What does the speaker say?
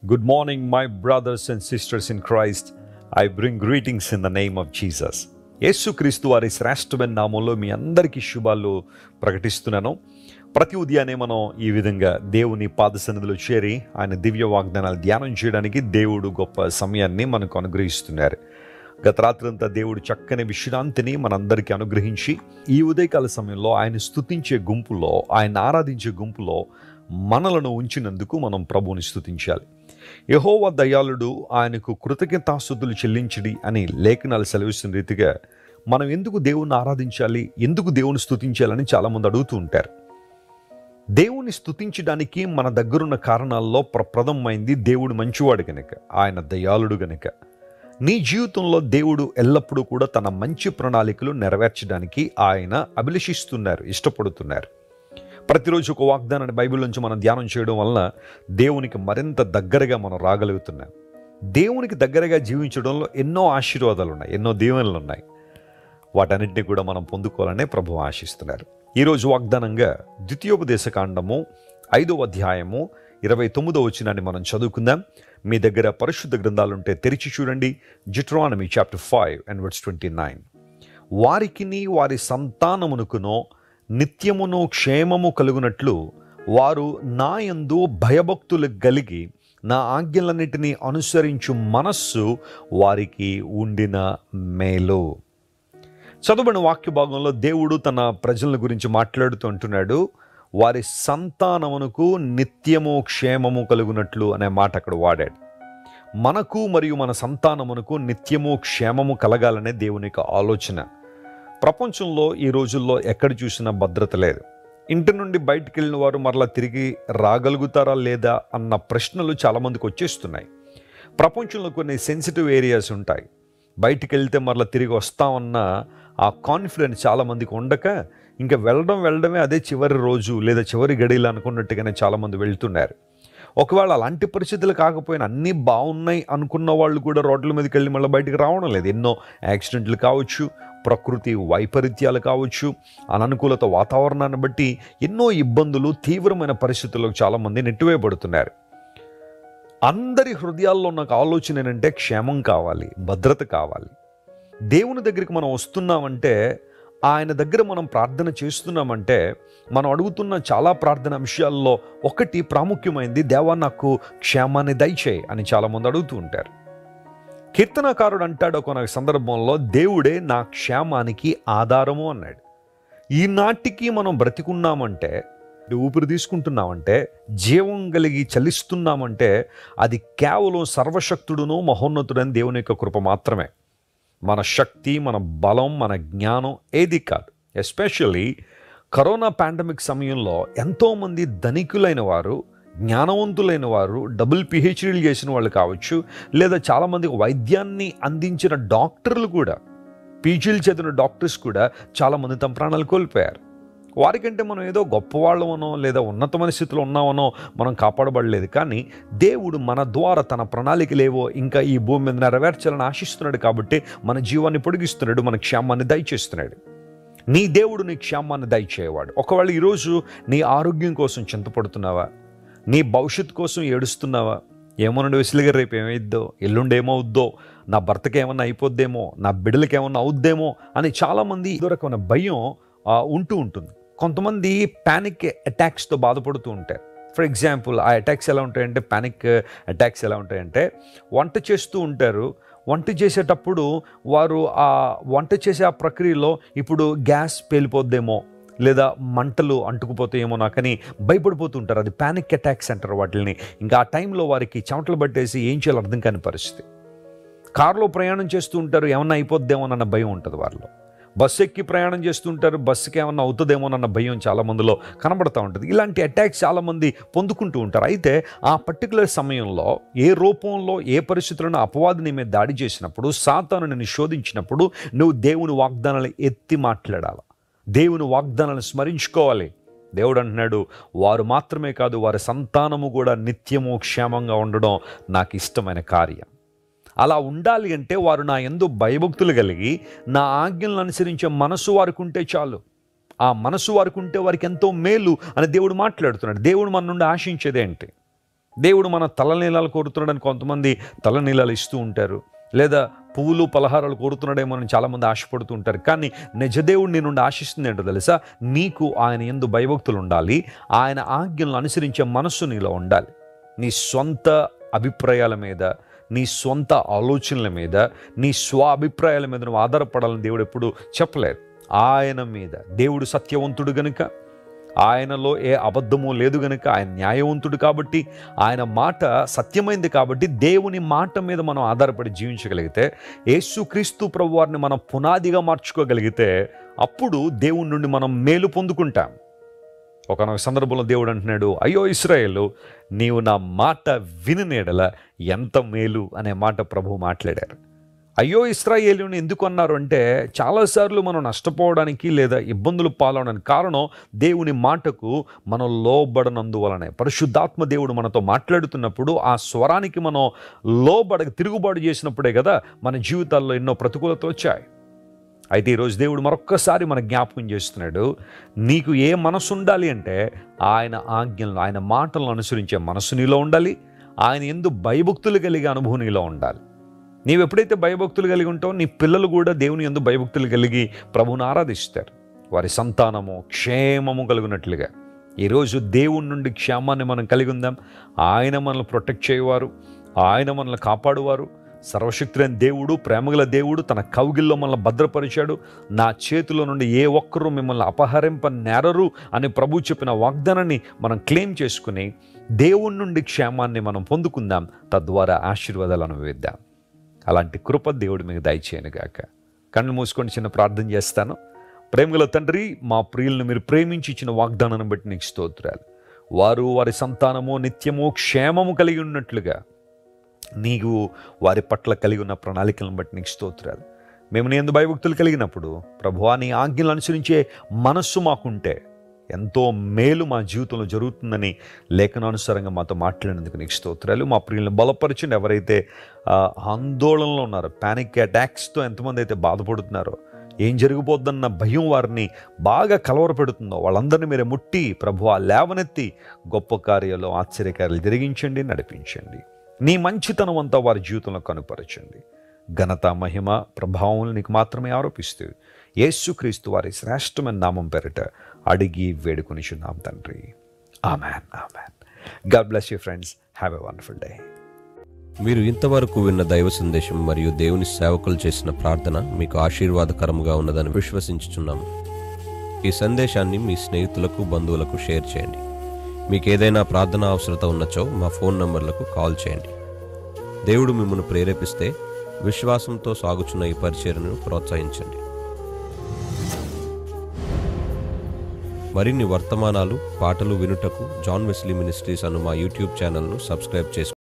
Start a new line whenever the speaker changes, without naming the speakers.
Good morning, my brothers and sisters in Christ. I bring greetings in the name of Jesus. యేసుక్రీస్తు వారి శ్రేష్టమైన నామంలో మీ అందరికీ శుభాలు ప్రకటిస్తున్నాను. ప్రతి ఉదయాన్నే మనం ఈ విధంగా దేవుని పాద సన్నిధిలో చేరి ఆయన దివ్య వాగ్దానాలు ధ్యానం చేయడానికి దేవుడు గొప్ప సమయాన్ని మనకు అనుగ్రహిస్తున్నారు. గత రాత్రంతా దేవుడు చక్కని విశ్రాంతిని మనందరికీ అనుగ్రహించి ఈ ఉదయకాల సమయంలో ఆయన స్తుతించే గుంపులో, ఆయన ఆరాధించే గుంపులో మనలను ఉంచినందుకు మనం ప్రభువుని స్తుతించాలి. యెహోవా దయాళుడు, ఆయనకు కృతజ్ఞతాస్తుతులు చెల్లించడి అని లేఖనాలు సెలవిస్తున్న రీతిగా మనం ఎందుకు దేవుణ్ణి ఆరాధించాలి, ఎందుకు దేవుని స్తుతించాలని చాలామంది అడుగుతూ ఉంటారు. దేవుని స్తుతించడానికి మన దగ్గరున్న కారణాల్లో ప్రప్రథమైంది దేవుడు మంచివాడు గనుక, ఆయన దయాళుడు గనుక. నీ జీవితంలో దేవుడు ఎల్లప్పుడూ కూడా తన మంచి ప్రణాళికలు నెరవేర్చడానికి ఆయన అభిలషిస్తున్నారు, ఇష్టపడుతున్నారు. ప్రతిరోజు ఒక వాగ్దానాన్ని బైబిల్ నుంచి మనం ధ్యానం చేయడం వలన దేవునికి మరింత దగ్గరగా మనం రాగలుగుతున్నాం. దేవునికి దగ్గరగా జీవించడంలో ఎన్నో ఆశీర్వాదాలు ఉన్నాయి, ఎన్నో దీవెనలు ఉన్నాయి. వాటన్నిటిని కూడా మనం పొందుకోవాలనే ప్రభువు ఆశిస్తున్నారు. ఈరోజు వాగ్దానంగా ద్వితీయోపదేశకాండము 5వ అధ్యాయము 29వ వచనాన్ని మనం చదువుకుందాం. మీ దగ్గర పరిశుద్ధ గ్రంథాలుంటే తెరిచి చూడండి. Deuteronomy chapter 5 and verse 29. వారికిని వారి సంతానమునకునో నిత్యమును క్షేమము కలుగునట్లు వారు నా యందు భయభక్తులు కలిగి నా ఆజ్ఞలన్నిటినీ అనుసరించు మనస్సు వారికి ఉండిన మేలు. చదువుబడిన వాక్య భాగంలో దేవుడు తన ప్రజల గురించి మాట్లాడుతూ అంటున్నాడు, వారి సంతానమునకు నిత్యము క్షేమము కలుగునట్లు అనే మాట అక్కడ వాడాడు. మనకు మరియు మన సంతానమునకు నిత్యము క్షేమము కలగాలనే దేవుని యొక్క ఆలోచన. ప్రపంచంలో ఈ రోజుల్లో ఎక్కడ చూసినా భద్రత లేదు. ఇంటి నుండి బయటికి వెళ్ళిన వారు మరలా తిరిగి రాగలుగుతారా లేదా అన్న ప్రశ్నలు చాలామందికి వచ్చేస్తున్నాయి. ప్రపంచంలో కొన్ని సెన్సిటివ్ ఏరియాస్ ఉంటాయి. బయటికి వెళ్తే మరలా తిరిగి వస్తామన్న ఆ కాన్ఫిడెన్స్ చాలామందికి ఉండక ఇంకా వెళ్ళడమే అదే చివరి రోజు లేదా చివరి గడియలు అనుకున్నట్టుగానే చాలామంది వెళ్తున్నారు. ఒకవేళ అలాంటి పరిస్థితులు కాకపోయినా అన్నీ బాగున్నాయి అనుకున్న వాళ్ళు కూడా రోడ్ల మీదకి వెళ్ళి మళ్ళీ బయటికి రావడం లేదు. ఎన్నో యాక్సిడెంట్లు కావచ్చు, ప్రకృతి వైపరీత్యాలు కావచ్చు, అననుకూలత వాతావరణాన్ని బట్టి ఎన్నో ఇబ్బందులు, తీవ్రమైన పరిస్థితుల్లో చాలామంది నెట్టివేయబడుతున్నారు. అందరి హృదయాల్లో ఉన్న ఆలోచన ఏంటంటే క్షేమం కావాలి, భద్రత కావాలి. దేవుని దగ్గరికి మనం వస్తున్నామంటే, ఆయన దగ్గర మనం ప్రార్థన చేస్తున్నామంటే, మనం అడుగుతున్న చాలా ప్రార్థన అంశాల్లో ఒకటి ప్రాముఖ్యమైనది, దేవా నాకు క్షేమాన్ని దయచేయి అని చాలామంది అడుగుతూ ఉంటారు. కీర్తనకారుడు అంటాడు ఒక సందర్భంలో, దేవుడే నా క్షేమానికి ఆధారము అన్నాడు. ఈనాటికి మనం బ్రతికున్నామంటే, ఊపిరి తీసుకుంటున్నామంటే, జీవం కలిగి చలిస్తున్నామంటే అది కేవలం సర్వశక్తుడును మహోన్నతుడని దేవుని యొక్క కృప మాత్రమే. మన శక్తి, మన బలం, మన జ్ఞానం ఏది కాదు. ఎస్పెషల్లీ కరోనా పాండమిక్ సమయంలో ఎంతోమంది ధనికులైన వారు, జ్ఞానవంతులైన వారు, డబుల్ పిహెచ్డీలు చేసిన వాళ్ళు కావచ్చు, లేదా చాలామందికి వైద్యాన్ని అందించిన డాక్టర్లు కూడా, పీజీలు చదివిన డాక్టర్స్ కూడా చాలామంది తమ ప్రాణాలు కోల్పోయారు. వారికంటే మనం ఏదో గొప్పవాళ్ళమనో లేదా ఉన్నతమైన స్థితిలో ఉన్నామనో మనం కాపాడబడలేదు. కానీ దేవుడు మన ద్వారా తన ప్రణాళికలేవో ఇంకా ఈ భూమి మీద నెరవేర్చాలని ఆశిస్తున్నాడు. కాబట్టి మన జీవాన్ని పొడిగిస్తున్నాడు, మన క్షేమాన్ని దయచేస్తున్నాడు. నీ దేవుడు నీ క్షేమాన్ని దయచేయవాడు. ఒకవేళ ఈరోజు నీ ఆరోగ్యం కోసం చింతపడుతున్నావా, నీ భవిష్యత్తు కోసం ఏడుస్తున్నావా, ఏమోనండి విసిలిగా రేపు ఏమైద్దో, ఎల్లుండి ఏమవుద్దో, నా భర్తకి ఏమన్నా అయిపోద్దేమో, నా బిడ్డలకి ఏమన్నా అవుద్దేమో అని చాలామంది ఇదో రకమైన భయం ఉంటూ ఉంటుంది. కొంతమంది ప్యానిక్ అటాక్స్తో బాధపడుతూ ఉంటారు. ఫర్ ఎగ్జాంపుల్, ఆ అటాక్స్ ఎలా ఉంటాయంటే, ప్యానిక్ అటాక్స్ ఎలా ఉంటాయంటే, వంట చేస్తూ ఉంటారు. వంట చేసేటప్పుడు వారు ఆ వంట చేసే ఆ ప్రక్రియలో ఇప్పుడు గ్యాస్ పేలిపోద్దేమో లేదా మంటలు అంటుకుపోతాయేమో నాకని భయపడిపోతూ ఉంటారు. అది ప్యానిక్ అటాక్స్ అంటారు వాటిని. ఇంకా ఆ టైంలో వారికి చెమటలు పట్టేసి ఏం చేయాలో అర్థం కాని పరిస్థితి. కారులో ప్రయాణం చేస్తూ ఉంటారు, ఏమన్నా అయిపోద్దేమోనన్న భయం ఉంటుంది వారిలో. బస్సు ఎక్కి ప్రయాణం చేస్తుంటారు, బస్సుకి ఏమన్నా అవుతుందేమోనన్న భయం చాలామందిలో కనబడుతూ ఉంటుంది. ఇలాంటి అటాక్స్ చాలామంది పొందుకుంటూ ఉంటారు. అయితే ఆ పర్టికులర్ సమయంలో ఏ రూపంలో, ఏ పరిస్థితులను అపవాది నీ మీద దాడి చేసినప్పుడు, సాతాను నిన్ను శోధించినప్పుడు నువ్వు దేవుని వాగ్దానాలు ఎత్తి మాట్లాడాలి, దేవుని వాగ్దానాలను స్మరించుకోవాలి. దేవుడు అంటున్నాడు, వారు మాత్రమే కాదు వారి సంతానము కూడా నిత్యము క్షేమంగా ఉండడం నాకు ఇష్టమైన కార్యం. అలా ఉండాలి అంటే వారు నా యందు భయభక్తులు కలిగి నా ఆజ్ఞలను అనుసరించే మనసు వారికి ఉంటే చాలు. ఆ మనసు వారికి ఉంటే వారికి ఎంతో మేలు అని దేవుడు మాట్లాడుతున్నాడు. దేవుడు మన నుండి ఆశించేదేంటి? దేవుడు మన తలనీలాలు కోరుతున్నాడని కొంతమంది తలనీలాలు ఇస్తూ ఉంటారు, లేదా పువ్వులు పలహారాలు కోరుతున్నాడేమో అని చాలామంది ఆశపడుతూ ఉంటారు. కానీ నిజదేవుడు నీ నుండి ఆశిస్తుంది ఏంటో తెలుసా? నీకు ఆయన యందు భయభక్తులు ఉండాలి, ఆయన ఆజ్ఞలను అనుసరించే మనస్సు నీలో ఉండాలి. నీ సొంత అభిప్రాయాల మీద, నీ సొంత ఆలోచనల మీద, నీ స్వ అభిప్రాయాల మీద నువ్వు ఆధారపడాలని దేవుడు ఎప్పుడు చెప్పలేదు. ఆయన మీద, దేవుడు సత్యవంతుడు గనుక, ఆయనలో ఏ అబద్ధము లేదు గనుక, ఆయన న్యాయవంతుడు కాబట్టి, ఆయన మాట సత్యమైంది కాబట్టి, దేవుని మాట మీద మనం ఆధారపడి జీవించగలిగితే, యేసుక్రీస్తు ప్రభువారిని మనం పునాదిగా మార్చుకోగలిగితే, అప్పుడు దేవుని నుండి మనం మేలు పొందుకుంటాం. ఒకనొక సందర్భంలో దేవుడు అంటున్నాడు, అయ్యో ఇశ్రాయేలు, నీవు నా మాట విననేడల ఎంత మేలు అనే మాట ప్రభువు మాట్లాడారు. అయ్యో ఇశ్రాయేలుని ఎందుకు అన్నారు అంటే, చాలాసార్లు మనం నష్టపోవడానికి లేదా ఇబ్బందులు పాలవడానికి కారణం దేవుని మాటకు మనం లోబడనందువలనే. పరిశుద్ధాత్మ దేవుడు మనతో మాట్లాడుతున్నప్పుడు ఆ స్వరానికి మనం తిరుగుబాటు చేసినప్పుడే కదా మన జీవితాల్లో ఎన్నో ప్రతికూలతలు వచ్చాయి. అయితే ఈరోజు దేవుడు మరొక్కసారి మన జ్ఞాపకం చేస్తున్నాడు, నీకు ఏ మనసు ఉండాలి అంటే ఆయన ఆజ్ఞలను, ఆయన మాటలను అనుసరించే మనసు నీలో ఉండాలి, ఆయన యందు భయభక్తులు కలిగే అనుభవం నీలో ఉండాలి. నీవు ఎప్పుడైతే భయభక్తులు కలిగి ఉంటావో, నీ పిల్లలు కూడా దేవుని యందు భయభక్తులు కలిగి ప్రభువుని ఆరాధిస్తారు. వారి సంతానము క్షేమము కలిగినట్లుగా ఈరోజు దేవుని నుండి క్షేమాన్ని మనం కలిగి ఉందాం. ఆయన మనల్ని ప్రొటెక్ట్ చేయవారు, ఆయన మనల్ని కాపాడువారు. సర్వశక్తులైన దేవుడు, ప్రేమగల దేవుడు తన కౌగిల్లో మనల్ని భద్రపరిచాడు. నా చేతిలో నుండి ఏ ఒక్కరూ మిమ్మల్ని అపహరింపనేరరు అని ప్రభు చెప్పిన వాగ్దానాన్ని మనం క్లెయిమ్ చేసుకుని దేవుని నుండి క్షేమాన్ని మనం పొందుకుందాం. తద్వారా ఆశీర్వాదాలు అనుభవిద్దాం. అలాంటి కృప దేవుడు మీకు దయచేయను గాక. కళ్ళు మూసుకొని చిన్న ప్రార్థన చేస్తాను. ప్రేమగల తండ్రి, మా ప్రియులను మీరు ప్రేమించి ఇచ్చిన వాగ్దానాన్ని బట్టి నీకు స్తోత్రాలు. వారు వారి సంతానము నిత్యము క్షేమము కలిగి ఉన్నట్లుగా నీకు వారి పట్ల కలిగి ఉన్న ప్రణాళికలను బట్టి నీకు స్తోత్రాలు. మేము నీ యందు భయభక్తులు కలిగినప్పుడు ప్రభువా, నీ ఆజ్ఞలు అనుసరించే మనస్సు మాకుంటే ఎంతో మేలు మా జీవితంలో జరుగుతుందని లేఖనానుసారంగా మాతో మాట్లాడినందుకు నీకు స్తోత్రాలు. మా ప్రియులను బలపరచండి. ఎవరైతే ఆందోళనలో ఉన్నారో, ప్యానిక్ అటాక్స్తో ఎంతమంది అయితే బాధపడుతున్నారో, ఏం జరిగిపోద్దన్న భయం వారిని బాగా కలవరపెడుతుందో, వాళ్ళందరినీ మీరే ముట్టి ప్రభువా లేవనెత్తి గొప్ప కార్యాలు, ఆశ్చర్యకార్యాలు జరిగించండి, నడిపించండి. నీ మంచితనం అంతా వారి జీవితంలో కనుపరచండి. ఘనత, మహిమ, ప్రభావం నీకు మాత్రమే ఆరోపిస్తూ యేసుక్రీస్తు వారి శ్రేష్టమైన నామం పేరిట అడిగి వేడుకొనిచున్నాం తండ్రి. Amen, amen. God bless you friends. Have a wonderful day.
మీరు ఇంతవరకు విన్న దైవ సందేశం మరియు దేవుని సేవకులు చేసిన ప్రార్థన మీకు ఆశీర్వాదకరముగా ఉన్నదని విశ్వసించుచున్నాము. ఈ సందేశాన్ని మీ స్నేహితులకు, బంధువులకు షేర్ చేయండి. మీకు ఏదైనా ప్రార్థన అవసరత ఉన్నచో మా ఫోన్ నంబర్లకు కాల్ చేయండి. దేవుడు మిమ్మల్ని ప్రేరేపిస్తే విశ్వాసంతో సాగుచున్న ఈ పరిచర్యను ప్రోత్సహించండి. మరిన్ని వర్తమానాలు, పాటలు వినుటకు జాన్ వెస్లీ మినిస్ట్రీస్ అను మా యూట్యూబ్ ఛానల్ను సబ్స్క్రైబ్ చేసుకోండి.